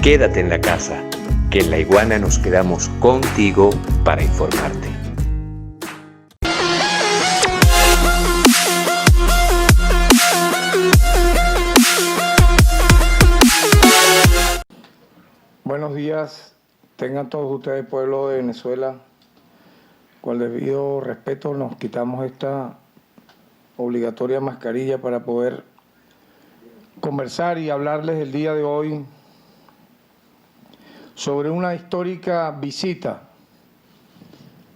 Quédate en la casa, que en La Iguana nos quedamos contigo para informarte. Buenos días, tengan todos ustedes, pueblo de Venezuela. Con el debido respeto nos quitamos esta obligatoria mascarilla para poder conversar y hablarles el día de hoy sobre una histórica visita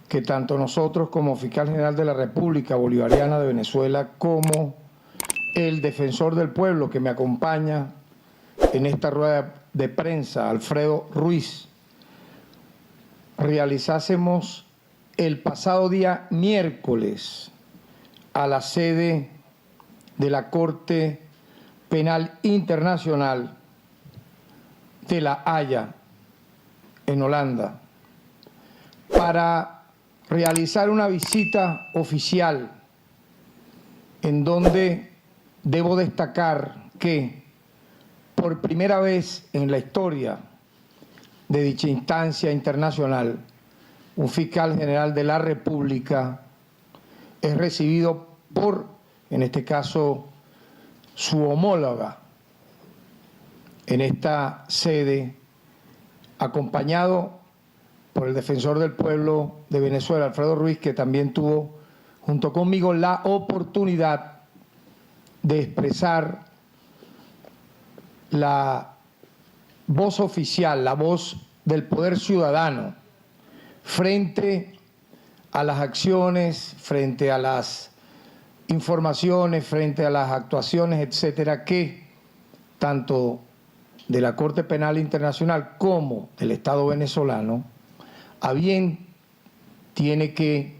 que tanto nosotros como Fiscal General de la República Bolivariana de Venezuela como el Defensor del Pueblo que me acompaña en esta rueda de prensa, Alfredo Ruiz, realizásemos el pasado día miércoles a la sede de la Corte Penal Internacional de La Haya, en Holanda, para realizar una visita oficial en donde debo destacar que por primera vez en la historia de dicha instancia internacional, un fiscal general de la República es recibido por, en este caso, su homóloga en esta sede, acompañado por el Defensor del Pueblo de Venezuela, Alfredo Ruiz, que también tuvo junto conmigo la oportunidad de expresar la voz oficial, la voz del poder ciudadano frente a las acciones, frente a las informaciones, frente a las actuaciones, etcétera, que tanto de la Corte Penal Internacional como del Estado venezolano, a bien tiene que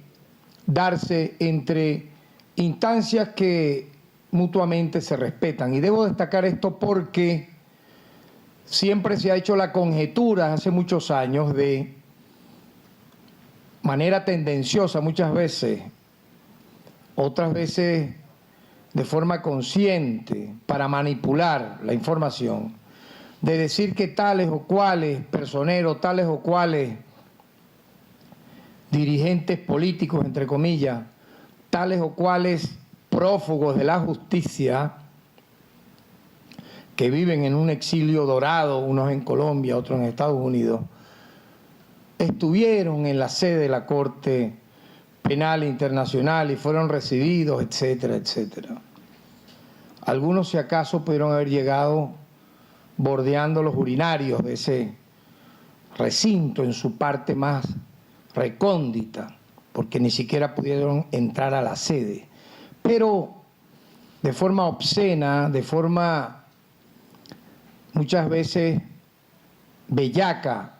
darse entre instancias que mutuamente se respetan. Y debo destacar esto porque siempre se ha hecho la conjetura hace muchos años de manera tendenciosa muchas veces, otras veces de forma consciente para manipular la información, de decir que tales o cuales personeros, tales o cuales dirigentes políticos, entre comillas, tales o cuales prófugos de la justicia que viven en un exilio dorado, unos en Colombia, otros en Estados Unidos, estuvieron en la sede de la Corte Penal Internacional y fueron recibidos, etcétera, etcétera. Algunos, si acaso, pudieron haber llegado bordeando los urinarios de ese recinto en su parte más recóndita, porque ni siquiera pudieron entrar a la sede. Pero de forma obscena, de forma muchas veces bellaca,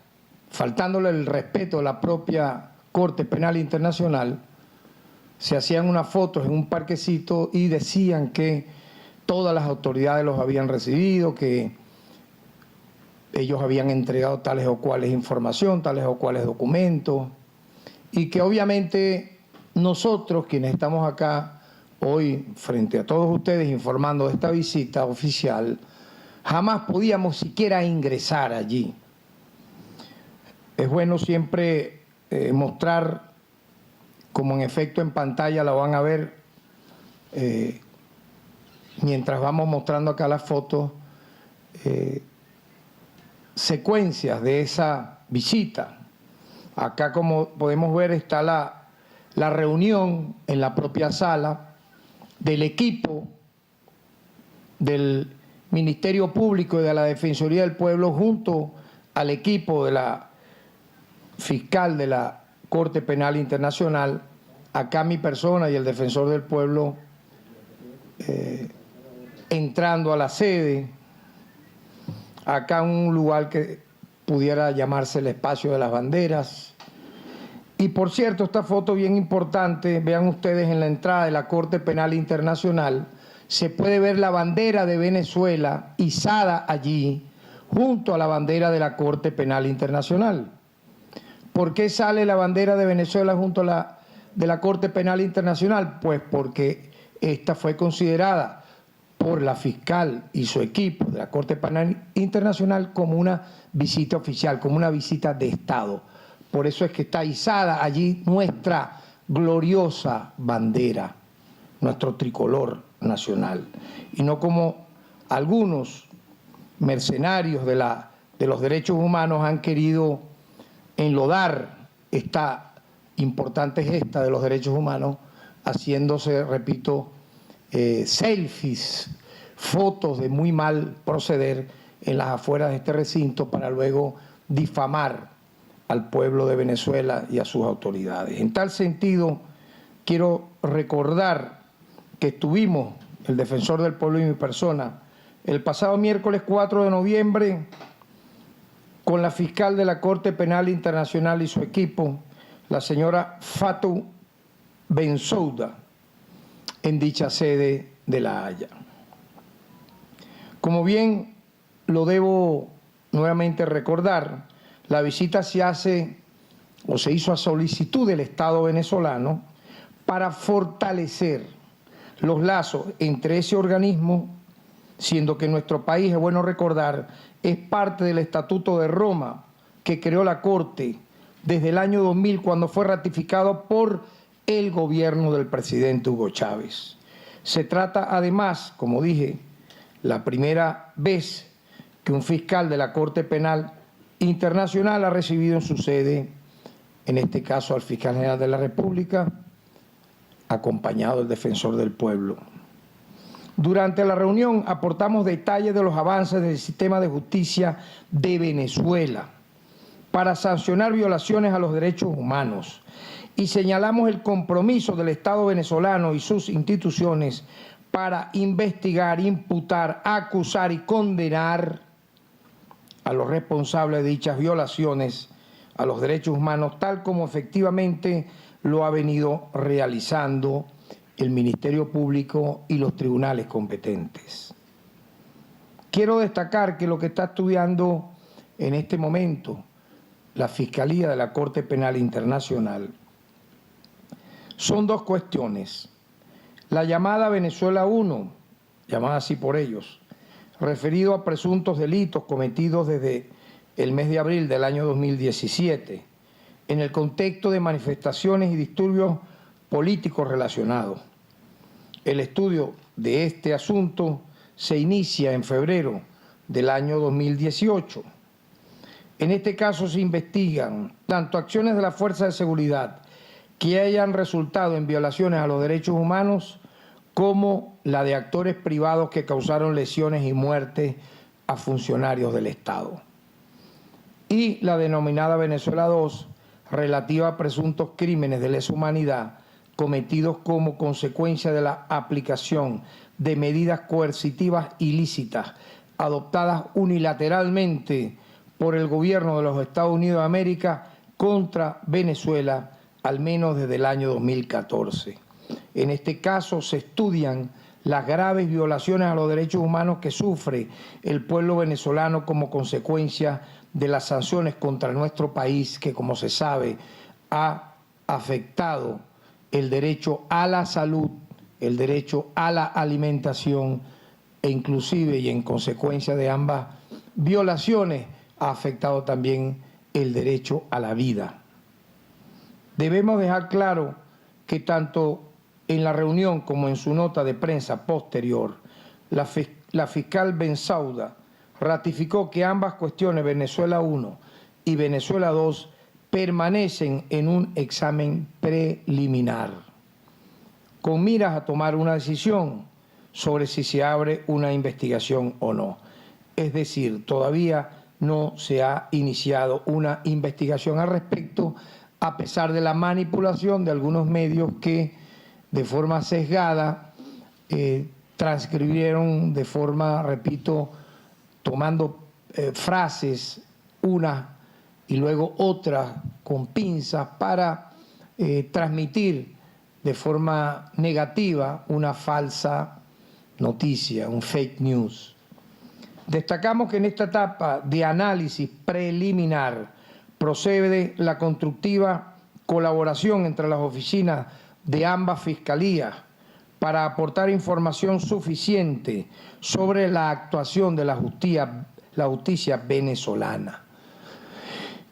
faltándole el respeto a la propia Corte Penal Internacional, se hacían unas fotos en un parquecito y decían que todas las autoridades los habían recibido, que ellos habían entregado tales o cuales información, tales o cuales documentos, y que obviamente nosotros, quienes estamos acá hoy frente a todos ustedes informando de esta visita oficial, jamás podíamos siquiera ingresar allí. Es bueno siempre mostrar, como en efecto en pantalla la van a ver, mientras vamos mostrando acá las fotos, secuencias de esa visita. Acá, como podemos ver, está la reunión en la propia sala del equipo del Ministerio Público y de la Defensoría del Pueblo junto al equipo de la fiscal de la Corte Penal Internacional, acá mi persona y el Defensor del Pueblo entrando a la sede, acá un lugar que pudiera llamarse el espacio de las banderas. Y por cierto, esta foto bien importante, vean ustedes en la entrada de la Corte Penal Internacional, se puede ver la bandera de Venezuela izada allí, junto a la bandera de la Corte Penal Internacional. ¿Por qué sale la bandera de Venezuela junto a la de la Corte Penal Internacional? Pues porque esta fue considerada por la fiscal y su equipo de la Corte Penal Internacional como una visita oficial, como una visita de Estado. Por eso es que está izada allí nuestra gloriosa bandera, nuestro tricolor nacional, y no como algunos mercenarios de los derechos humanos han querido enlodar esta importante gesta de los derechos humanos, haciéndose, repito, selfies, fotos de muy mal proceder en las afueras de este recinto para luego difamar al pueblo de Venezuela y a sus autoridades. En tal sentido, quiero recordar que estuvimos, el defensor del pueblo y mi persona, el pasado miércoles 4 de noviembre, con la fiscal de la Corte Penal Internacional y su equipo, la señora Fatou Bensouda, en dicha sede de La Haya. Como bien lo debo nuevamente recordar, la visita se hizo a solicitud del Estado venezolano para fortalecer los lazos entre ese organismo, siendo que nuestro país, es bueno recordar, es parte del Estatuto de Roma que creó la Corte desde el año 2000, cuando fue ratificado por el gobierno del presidente Hugo Chávez. Se trata además, como dije, la primera vez que un fiscal de la Corte Penal Internacional ha recibido en su sede, en este caso al fiscal general de la República, acompañado del defensor del pueblo. Durante la reunión aportamos detalles de los avances del sistema de justicia de Venezuela para sancionar violaciones a los derechos humanos y señalamos el compromiso del Estado venezolano y sus instituciones para investigar, imputar, acusar y condenar a los responsables de dichas violaciones a los derechos humanos, tal como efectivamente lo ha venido realizando el Ministerio Público y los tribunales competentes. Quiero destacar que lo que está estudiando en este momento la Fiscalía de la Corte Penal Internacional son dos cuestiones. La llamada Venezuela 1, llamada así por ellos, referido a presuntos delitos cometidos desde el mes de abril del año 2017, en el contexto de manifestaciones y disturbios políticos relacionados. El estudio de este asunto se inicia en febrero del año 2018. En este caso se investigan tanto acciones de la Fuerza de Seguridad que hayan resultado en violaciones a los derechos humanos, como la de actores privados que causaron lesiones y muertes a funcionarios del Estado. Y la denominada Venezuela 2, relativa a presuntos crímenes de lesa humanidad cometidos como consecuencia de la aplicación de medidas coercitivas ilícitas adoptadas unilateralmente por el gobierno de los Estados Unidos de América contra Venezuela, al menos desde el año 2014. En este caso se estudian las graves violaciones a los derechos humanos que sufre el pueblo venezolano como consecuencia de las sanciones contra nuestro país, que, como se sabe, ha afectado el derecho a la salud, el derecho a la alimentación e inclusive, y en consecuencia de ambas violaciones, ha afectado también el derecho a la vida. Debemos dejar claro que tanto en la reunión como en su nota de prensa posterior, la fiscal Bensouda ratificó que ambas cuestiones, Venezuela 1 y Venezuela 2, permanecen en un examen preliminar, con miras a tomar una decisión sobre si se abre una investigación o no. Es decir, todavía no se ha iniciado una investigación al respecto, a pesar de la manipulación de algunos medios que de forma sesgada transcribieron de forma, repito, tomando frases, una y luego otra con pinzas para transmitir de forma negativa una falsa noticia, un fake news. Destacamos que en esta etapa de análisis preliminar procede la constructiva colaboración entre las oficinas de ambas fiscalías para aportar información suficiente sobre la actuación de la justicia venezolana.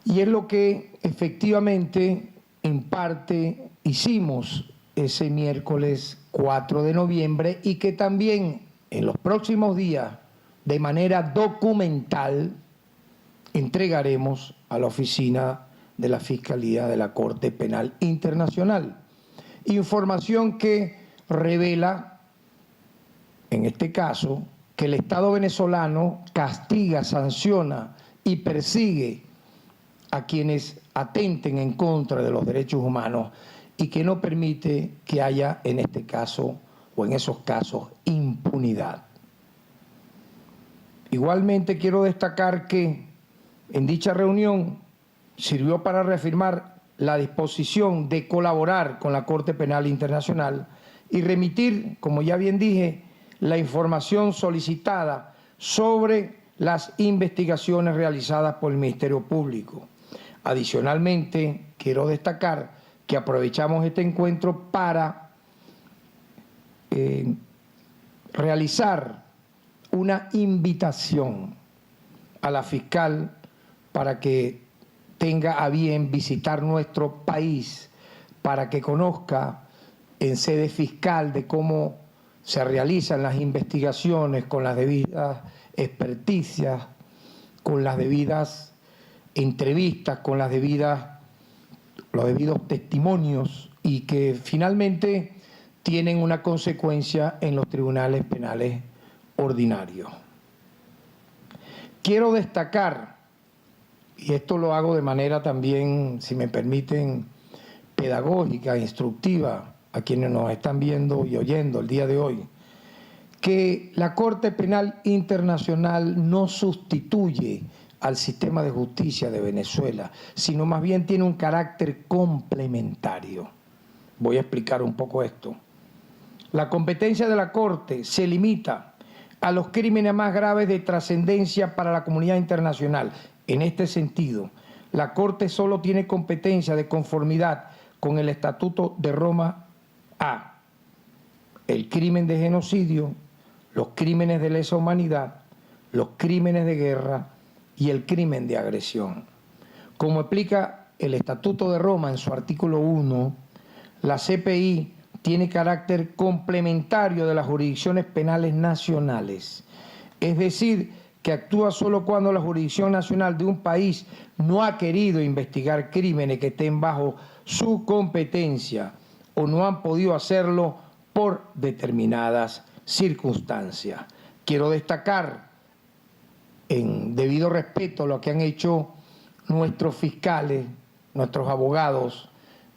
Y es lo que efectivamente, en parte, hicimos ese miércoles 4 de noviembre y que también en los próximos días, de manera documental, entregaremos a la oficina de la Fiscalía de la Corte Penal Internacional. Información que revela, en este caso, que el Estado venezolano castiga, sanciona y persigue a quienes atenten en contra de los derechos humanos y que no permite que haya en este caso o en esos casos impunidad. Igualmente quiero destacar que en dicha reunión sirvió para reafirmar la disposición de colaborar con la Corte Penal Internacional y remitir, como ya bien dije, la información solicitada sobre las investigaciones realizadas por el Ministerio Público. Adicionalmente, quiero destacar que aprovechamos este encuentro para realizar una invitación a la fiscal para que tenga a bien visitar nuestro país, para que conozca en sede fiscal de cómo se realizan las investigaciones con las debidas experticias, con las debidas entrevistas, con los debidos testimonios y que finalmente tienen una consecuencia en los tribunales penales ordinarios. Quiero destacar, y esto lo hago de manera también, si me permiten, pedagógica, instructiva, a quienes nos están viendo y oyendo el día de hoy, que la Corte Penal Internacional no sustituye al sistema de justicia de Venezuela, sino más bien tiene un carácter complementario. Voy a explicar un poco esto. La competencia de la Corte se limita a los crímenes más graves de trascendencia para la comunidad internacional. En este sentido, la Corte solo tiene competencia de conformidad con el Estatuto de Roma a el crimen de genocidio, los crímenes de lesa humanidad, los crímenes de guerra y el crimen de agresión. Como explica el Estatuto de Roma en su artículo 1, la CPI tiene carácter complementario de las jurisdicciones penales nacionales, es decir, que actúa solo cuando la jurisdicción nacional de un país no ha querido investigar crímenes que estén bajo su competencia o no han podido hacerlo por determinadas circunstancias. Quiero destacar, en debido respeto a lo que han hecho nuestros fiscales, nuestros abogados,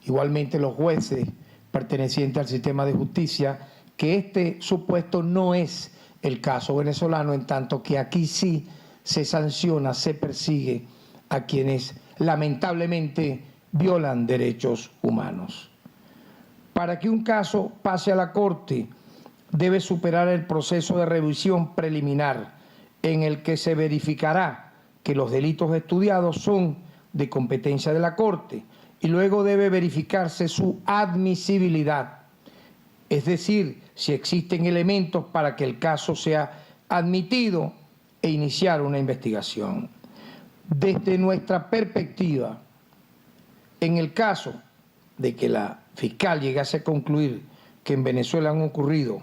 igualmente los jueces pertenecientes al sistema de justicia, que este supuesto no es el caso venezolano, en tanto que aquí sí se sanciona, se persigue a quienes lamentablemente violan derechos humanos. Para que un caso pase a la Corte, debe superar el proceso de revisión preliminar, en el que se verificará que los delitos estudiados son de competencia de la Corte, y luego debe verificarse su admisibilidad, es decir, si existen elementos para que el caso sea admitido e iniciar una investigación. Desde nuestra perspectiva, en el caso de que la fiscal llegase a concluir que en Venezuela han ocurrido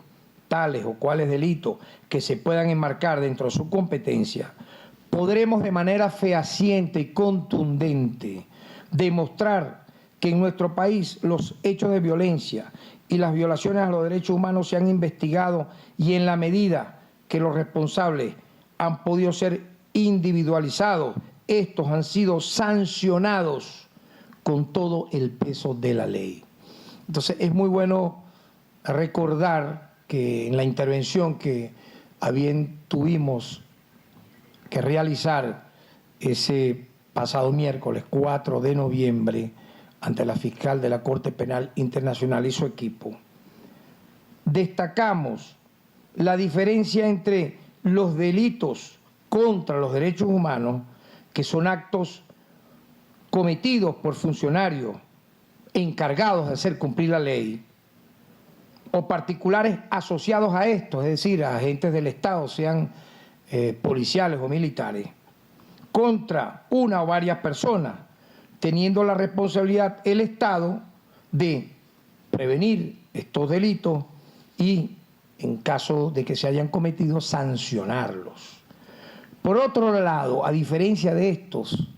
tales o cuales delitos que se puedan enmarcar dentro de su competencia, podremos de manera fehaciente y contundente demostrar que en nuestro país los hechos de violencia y las violaciones a los derechos humanos se han investigado y en la medida que los responsables han podido ser individualizados, estos han sido sancionados con todo el peso de la ley. Entonces es muy bueno recordar que en la intervención que tuvimos que realizar ese pasado miércoles 4 de noviembre ante la fiscal de la Corte Penal Internacional y su equipo, destacamos la diferencia entre los delitos contra los derechos humanos, que son actos cometidos por funcionarios encargados de hacer cumplir la ley, o particulares asociados a esto, es decir, a agentes del Estado, sean policiales o militares, contra una o varias personas, teniendo la responsabilidad el Estado de prevenir estos delitos y, en caso de que se hayan cometido, sancionarlos. Por otro lado, a diferencia de estos,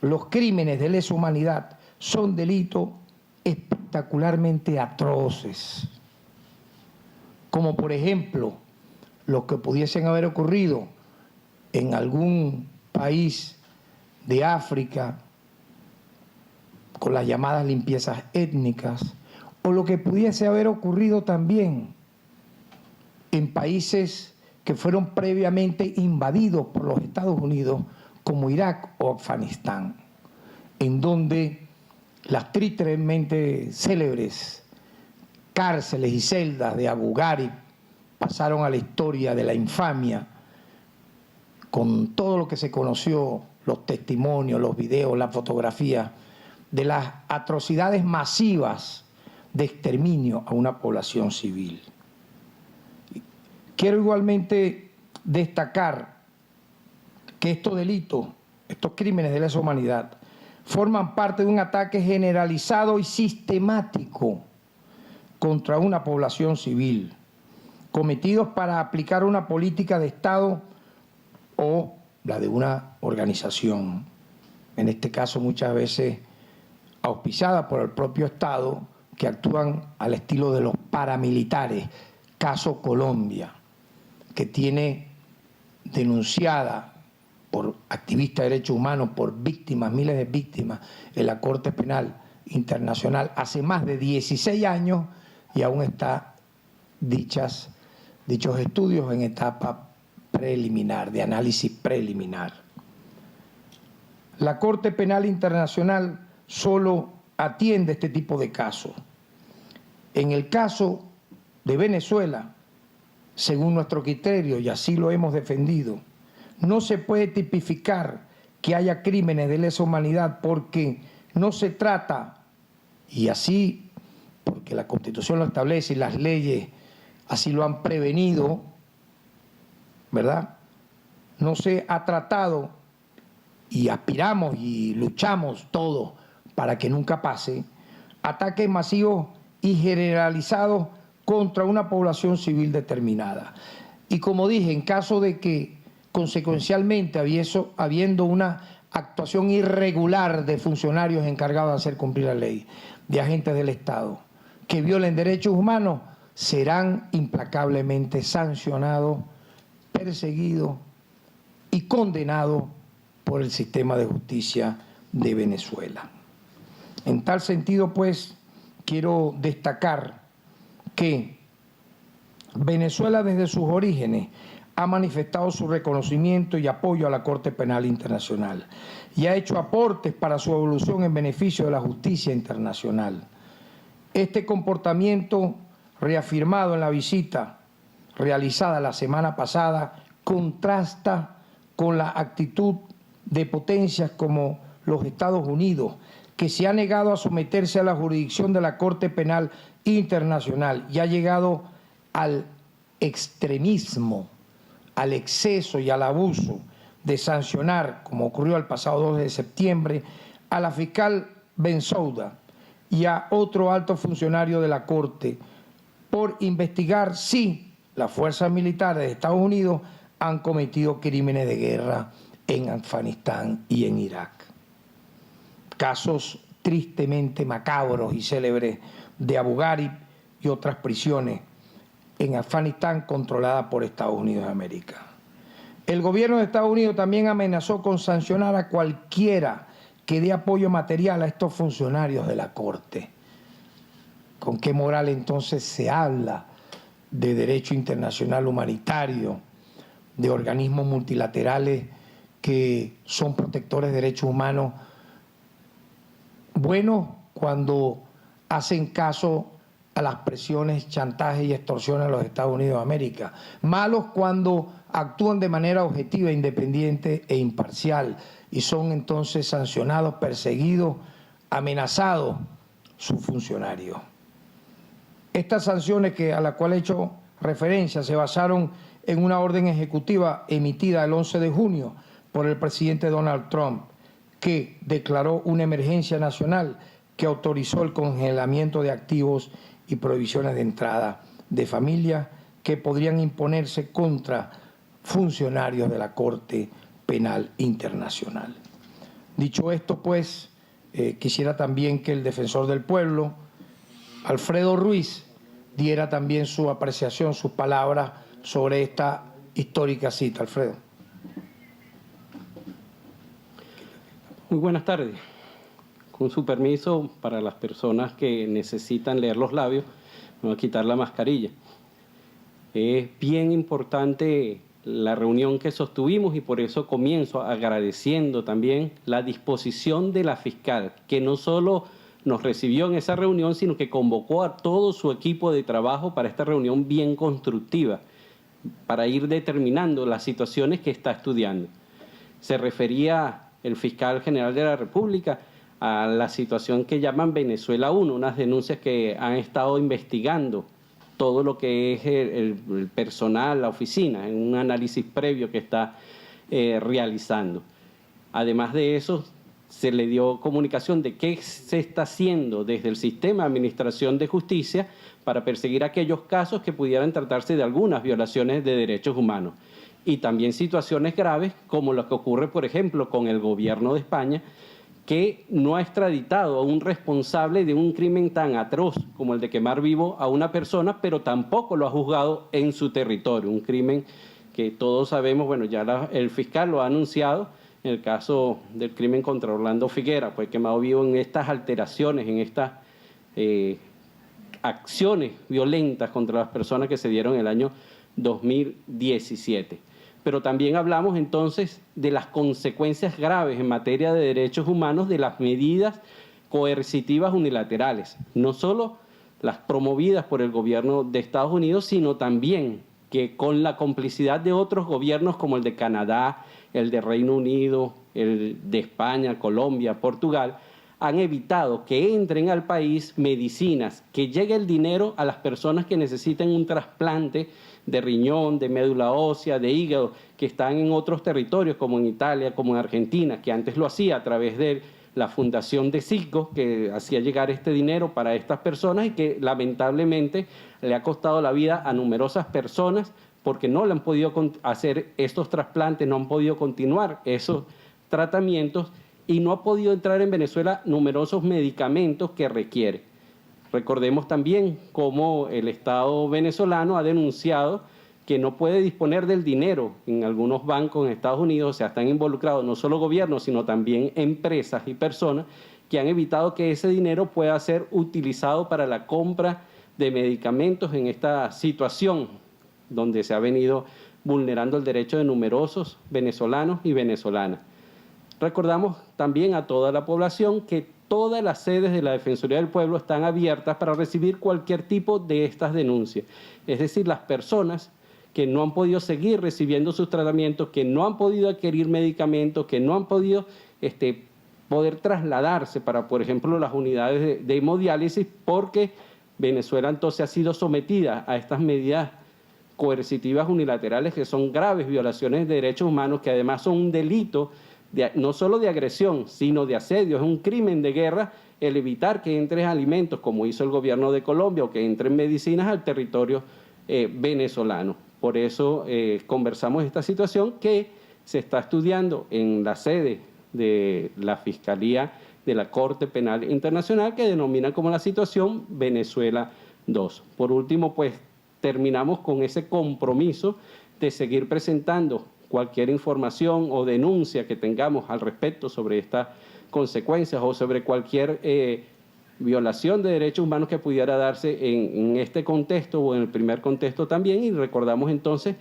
los crímenes de lesa humanidad son delitos espectacularmente atroces, como por ejemplo los que pudiesen haber ocurrido en algún país de África con las llamadas limpiezas étnicas, o lo que pudiese haber ocurrido también en países que fueron previamente invadidos por los Estados Unidos, como Irak o Afganistán, en donde las tristemente célebres cárceles y celdas de Abu Ghraib pasaron a la historia de la infamia, con todo lo que se conoció, los testimonios, los videos, las fotografías, de las atrocidades masivas de exterminio a una población civil. Quiero igualmente destacar que estos delitos, estos crímenes de lesa humanidad, forman parte de un ataque generalizado y sistemático contra una población civil, cometidos para aplicar una política de Estado o la de una organización, en este caso muchas veces auspiciada por el propio Estado, que actúan al estilo de los paramilitares, caso Colombia, que tiene denunciada por activistas de derechos humanos, por víctimas, miles de víctimas, en la Corte Penal Internacional hace más de 16 años y aún está dichos estudios en etapa preliminar, de análisis preliminar. La Corte Penal Internacional solo atiende este tipo de casos. En el caso de Venezuela, según nuestro criterio, y así lo hemos defendido, no se puede tipificar que haya crímenes de lesa humanidad porque no se trata, y así, porque la Constitución lo establece y las leyes así lo han prevenido, ¿verdad? No se ha tratado, y aspiramos y luchamos todos para que nunca pase, ataques masivos y generalizados contra una población civil determinada. Y como dije, en caso de que consecuencialmente habiendo una actuación irregular de funcionarios encargados de hacer cumplir la ley, de agentes del Estado, que violen derechos humanos, serán implacablemente sancionados, perseguidos y condenados por el sistema de justicia de Venezuela. En tal sentido, pues, quiero destacar que Venezuela desde sus orígenes ha manifestado su reconocimiento y apoyo a la Corte Penal Internacional y ha hecho aportes para su evolución en beneficio de la justicia internacional. Este comportamiento, reafirmado en la visita realizada la semana pasada, contrasta con la actitud de potencias como los Estados Unidos, que se ha negado a someterse a la jurisdicción de la Corte Penal Internacional y ha llegado al extremismo, al exceso y al abuso de sancionar, como ocurrió el pasado 2 de septiembre, a la fiscal Bensouda y a otro alto funcionario de la Corte por investigar si las fuerzas militares de Estados Unidos han cometido crímenes de guerra en Afganistán y en Irak. Casos tristemente macabros y célebres de Abu Ghraib y otras prisiones en Afganistán controlada por Estados Unidos de América. El gobierno de Estados Unidos también amenazó con sancionar a cualquiera que dé apoyo material a estos funcionarios de la Corte. ¿Con qué moral entonces se habla de derecho internacional humanitario, de organismos multilaterales que son protectores de derechos humanos? Buenos cuando hacen caso a las presiones, chantajes y extorsiones de los Estados Unidos de América. Malos cuando actúan de manera objetiva, independiente e imparcial y son entonces sancionados, perseguidos, amenazados sus funcionarios. Estas sanciones a las cuales he hecho referencia se basaron en una orden ejecutiva emitida el 11 de junio por el presidente Donald Trump, que declaró una emergencia nacional que autorizó el congelamiento de activos y prohibiciones de entrada de familias que podrían imponerse contra funcionarios de la Corte Penal Internacional. Dicho esto, pues, quisiera también que el defensor del pueblo, Alfredo Ruiz, diera también su apreciación, sus palabras sobre esta histórica cita. Alfredo. Muy buenas tardes. Con su permiso, para las personas que necesitan leer los labios, me voy a quitar la mascarilla. Es bien importante la reunión que sostuvimos y por eso comienzo agradeciendo también la disposición de la fiscal, que no solo nos recibió en esa reunión, sino que convocó a todo su equipo de trabajo para esta reunión bien constructiva, para ir determinando las situaciones que está estudiando. Se refería el fiscal general de la República a la situación que llaman Venezuela 1, unas denuncias que han estado investigando todo lo que es el personal, la oficina, en un análisis previo que está realizando. Además de eso, se le dio comunicación de qué se está haciendo desde el sistema de administración de justicia para perseguir aquellos casos que pudieran tratarse de algunas violaciones de derechos humanos. Y también situaciones graves como lo que ocurre, por ejemplo, con el gobierno de España, que no ha extraditado a un responsable de un crimen tan atroz como el de quemar vivo a una persona, pero tampoco lo ha juzgado en su territorio. Un crimen que todos sabemos, bueno, ya el fiscal lo ha anunciado en el caso del crimen contra Orlando Figuera, pues quemado vivo en estas alteraciones, en estas acciones violentas contra las personas que se dieron en el año 2017. Pero también hablamos entonces de las consecuencias graves en materia de derechos humanos de las medidas coercitivas unilaterales, no solo las promovidas por el gobierno de Estados Unidos, sino también que con la complicidad de otros gobiernos como el de Canadá, el de Reino Unido, el de España, Colombia, Portugal, han evitado que entren al país medicinas, que llegue el dinero a las personas que necesiten un trasplante de riñón, de médula ósea, de hígado, que están en otros territorios como en Italia, como en Argentina, que antes lo hacía a través de la fundación de Citgo, que hacía llegar este dinero para estas personas y que lamentablemente le ha costado la vida a numerosas personas porque no le han podido hacer estos trasplantes, no han podido continuar esos tratamientos y no ha podido entrar en Venezuela numerosos medicamentos que requiere. Recordemos también cómo el Estado venezolano ha denunciado que no puede disponer del dinero en algunos bancos en Estados Unidos, o sea, están involucrados no solo gobiernos, sino también empresas y personas que han evitado que ese dinero pueda ser utilizado para la compra de medicamentos en esta situación donde se ha venido vulnerando el derecho de numerosos venezolanos y venezolanas. Recordamos también a toda la población que todas las sedes de la Defensoría del Pueblo están abiertas para recibir cualquier tipo de estas denuncias. Es decir, las personas que no han podido seguir recibiendo sus tratamientos, que no han podido adquirir medicamentos, que no han podido poder trasladarse para, por ejemplo, las unidades de hemodiálisis, porque Venezuela entonces ha sido sometida a estas medidas coercitivas unilaterales que son graves violaciones de derechos humanos, que además son un delito no solo de agresión, sino de asedio. Es un crimen de guerra el evitar que entren alimentos, como hizo el gobierno de Colombia, o que entren medicinas al territorio venezolano. Por eso conversamos esta situación que se está estudiando en la sede de la Fiscalía de la Corte Penal Internacional, que denomina como la situación Venezuela 2. Por último, pues terminamos con ese compromiso de seguir presentando cualquier información o denuncia que tengamos al respecto sobre estas consecuencias o sobre cualquier violación de derechos humanos que pudiera darse en este contexto o en el primer contexto también. Y recordamos entonces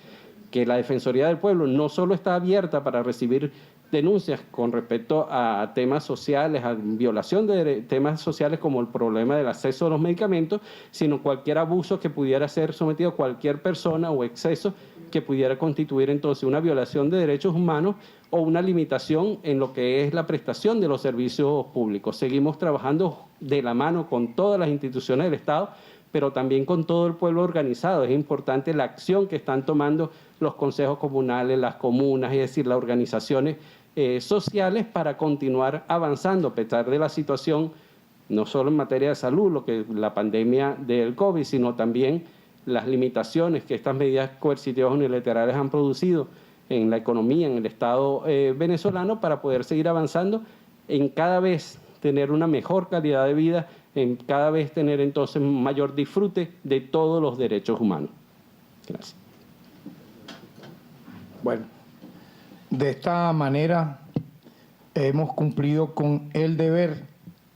que la Defensoría del Pueblo no solo está abierta para recibir denuncias con respecto a temas sociales, a violación de temas sociales como el problema del acceso a los medicamentos, sino cualquier abuso que pudiera ser sometido a cualquier persona o exceso que pudiera constituir entonces una violación de derechos humanos o una limitación en lo que es la prestación de los servicios públicos. Seguimos trabajando de la mano con todas las instituciones del Estado pero también con todo el pueblo organizado. Es importante la acción que están tomando los consejos comunales, las comunas, es decir, las organizaciones sociales para continuar avanzando a pesar de la situación, no solo en materia de salud, lo que la pandemia del COVID, sino también las limitaciones que estas medidas coercitivas unilaterales han producido en la economía, en el Estado venezolano, para poder seguir avanzando en cada vez tener una mejor calidad de vida, en cada vez tener entonces mayor disfrute de todos los derechos humanos. Gracias. Bueno, de esta manera hemos cumplido con el deber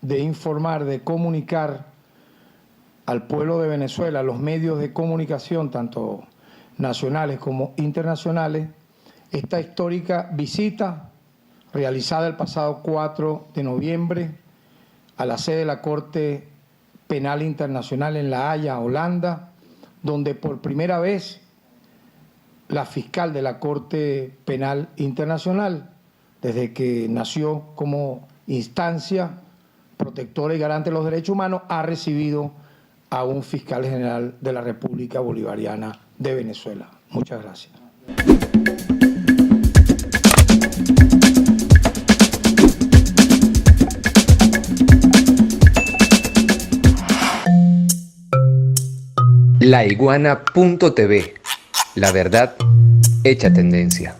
de informar, de comunicar al pueblo de Venezuela, a los medios de comunicación, tanto nacionales como internacionales, esta histórica visita realizada el pasado 4 de noviembre a la sede de la Corte Penal Internacional en La Haya, Holanda, donde por primera vez la fiscal de la Corte Penal Internacional, desde que nació como instancia protectora y garante de los derechos humanos, ha recibido a un fiscal general de la República Bolivariana de Venezuela. Muchas gracias. Laiguana.tv, la verdad hecha tendencia.